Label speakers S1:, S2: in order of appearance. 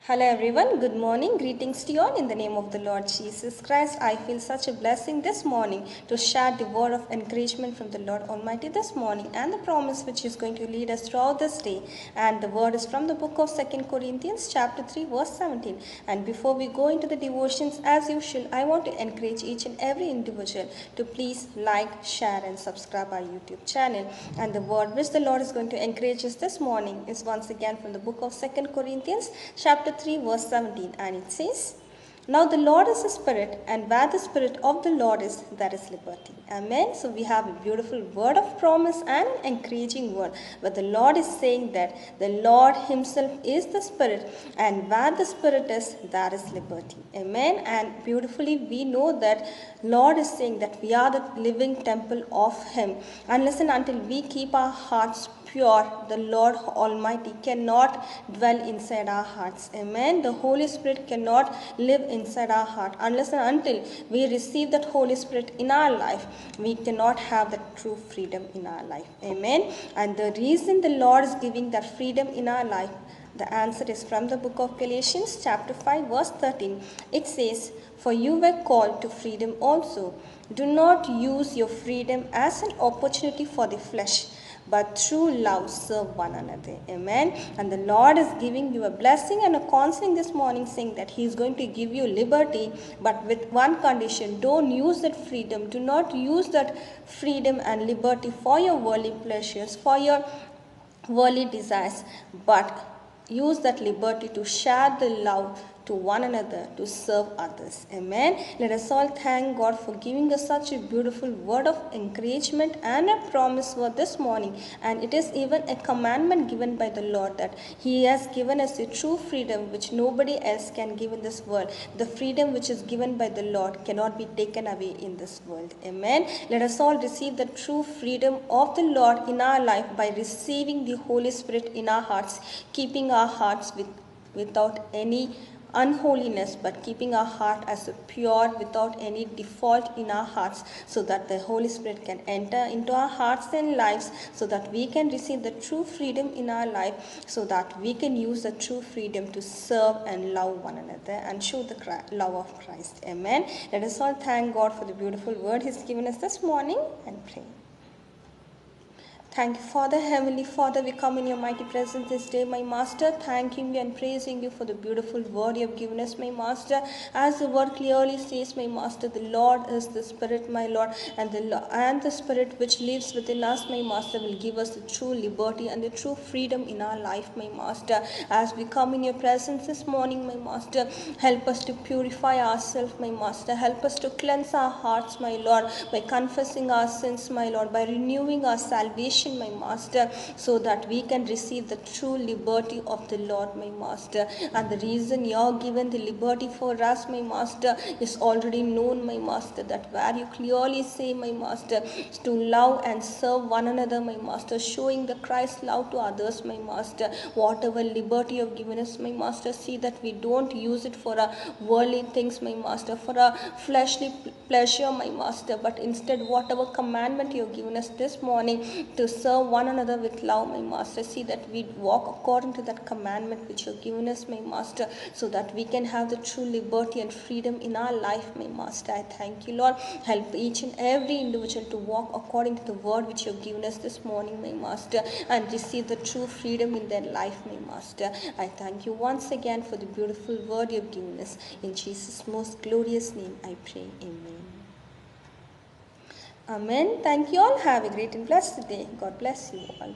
S1: Hello everyone, good morning. Greetings to you all in the name of the Lord Jesus Christ. I feel such a blessing this morning to share the word of encouragement from the Lord Almighty this morning and the promise which is going to lead us throughout this day. And the word is from the book of 2 Corinthians chapter 3 verse 17. And before we go into the devotions, as usual, I want to encourage each and every individual to please like, share and subscribe our YouTube channel. And the word which the Lord is going to encourage us this morning is once again from the book of 2 Corinthians chapter 3 verse 17, and it says, now the Lord is a spirit, and where the spirit of the Lord is, there is liberty. Amen. So we have a beautiful word of promise and an encouraging word where the Lord is saying that the Lord himself is the spirit, and where the spirit is, there is liberty. Amen. And beautifully we know that Lord is saying that we are the living temple of him, unless and until we keep our hearts pure, the Lord Almighty cannot dwell inside our hearts. Amen. The Holy Spirit cannot live inside our heart. Unless and until we receive that Holy Spirit in our life, we cannot have that true freedom in our life. Amen. And the reason the Lord is giving that freedom in our life, the answer is from the book of Galatians chapter 5 verse 13. It says, for you were called to freedom also. Do not use your freedom as an opportunity for the flesh, but through love serve one another. Amen. And the Lord is giving you a blessing and a counseling this morning, saying that he is going to give you liberty, but with one condition: don't use that freedom, do not use that freedom and liberty for your worldly pleasures, for your worldly desires, but use that liberty to share the love to one another, to serve others. Amen. Let us all thank God for giving us such a beautiful word of encouragement and a promise for this morning. And it is even a commandment given by the Lord that he has given us a true freedom which nobody else can give in this world. The freedom which is given by the Lord cannot be taken away in this world. Amen. Let us all receive the true freedom of the Lord in our life by receiving the Holy Spirit in our hearts, keeping our hearts without any unholiness, but keeping our heart as a pure, without any default in our hearts, so that the Holy Spirit can enter into our hearts and lives, so that we can receive the true freedom in our life, so that we can use the true freedom to serve and love one another and show the love of Christ. Amen. Let us all thank God for the beautiful word he's given us this morning and pray. Thank you, Father, Heavenly Father, we come in your mighty presence this day, my Master, thanking you and praising you for the beautiful word you have given us, my Master. As the word clearly says, my Master, the Lord is the Spirit, my Lord, and the Spirit which lives within us, my Master, will give us the true liberty and the true freedom in our life, my Master. As we come in your presence this morning, my Master, help us to purify ourselves, my Master. Help us to cleanse our hearts, my Lord, by confessing our sins, my Lord, by renewing our salvation, my Master, so that we can receive the true liberty of the Lord, my Master. And the reason you are given the liberty for us, my Master, is already known, my Master, that where you clearly say, my Master, to love and serve one another, my Master, showing the Christ love to others, my Master. Whatever liberty you have given us, my Master, see that we don't use it for our worldly things, my Master, for our fleshly pleasure, my Master, but instead whatever commandment you have given us this morning, to serve one another with love, my Master. See that we walk according to that commandment which you have given us, my Master, so that we can have the true liberty and freedom in our life, my Master. I thank you, Lord. Help each and every individual to walk according to the word which you have given us this morning, my Master, and receive the true freedom in their life, my Master. I thank you once again for the beautiful word you have given us. In Jesus' most glorious name I pray. Amen. Amen. Thank you all. Have a great and blessed day. God bless you all.